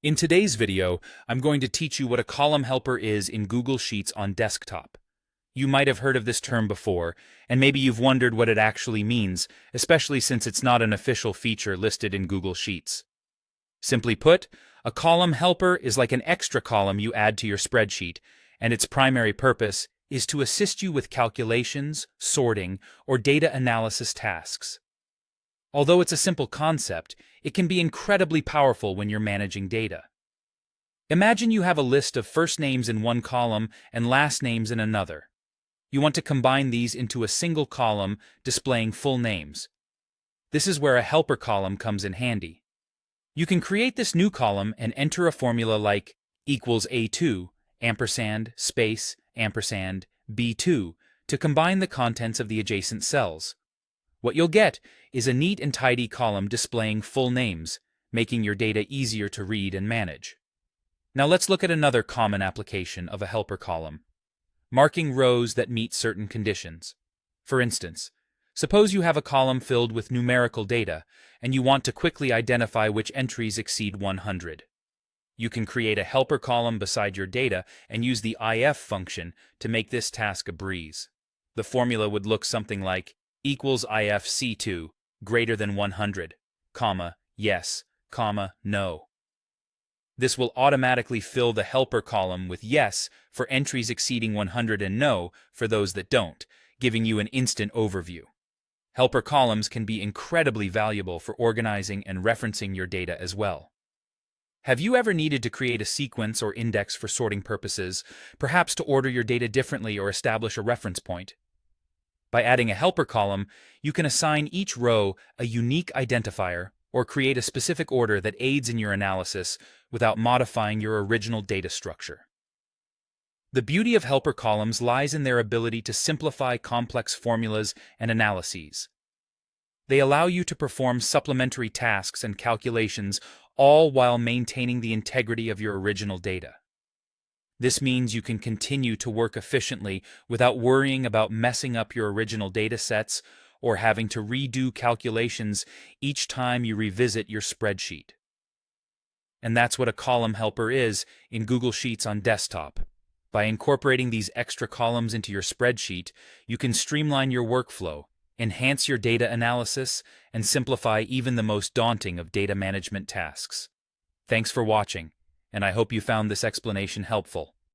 In today's video, I'm going to teach you what a column helper is in Google Sheets on desktop. You might have heard of this term before, and maybe you've wondered what it actually means, especially since it's not an official feature listed in Google Sheets. Simply put, a column helper is like an extra column you add to your spreadsheet, and its primary purpose is to assist you with calculations, sorting, or data analysis tasks. Although it's a simple concept, it can be incredibly powerful when you're managing data. Imagine you have a list of first names in one column and last names in another. You want to combine these into a single column displaying full names. This is where a helper column comes in handy. You can create this new column and enter a formula like equals A2, ampersand, space, ampersand, B2 to combine the contents of the adjacent cells. What you'll get is a neat and tidy column displaying full names, making your data easier to read and manage. Now let's look at another common application of a helper column: marking rows that meet certain conditions. For instance, suppose you have a column filled with numerical data, and you want to quickly identify which entries exceed 100. You can create a helper column beside your data and use the if function to make this task a breeze. The formula would look something like equals if C2 greater than 100, comma, yes, comma, no. This will automatically fill the helper column with yes for entries exceeding 100 and no for those that don't, giving you an instant overview. Helper columns can be incredibly valuable for organizing and referencing your data as well. Have you ever needed to create a sequence or index for sorting purposes, perhaps to order your data differently or establish a reference point? By adding a helper column, you can assign each row a unique identifier or create a specific order that aids in your analysis without modifying your original data structure. The beauty of helper columns lies in their ability to simplify complex formulas and analyses. They allow you to perform supplementary tasks and calculations, all while maintaining the integrity of your original data. This means you can continue to work efficiently without worrying about messing up your original data sets or having to redo calculations each time you revisit your spreadsheet. And that's what a column helper is in Google Sheets on desktop. By incorporating these extra columns into your spreadsheet, you can streamline your workflow, enhance your data analysis, and simplify even the most daunting of data management tasks. Thanks for watching, and I hope you found this explanation helpful.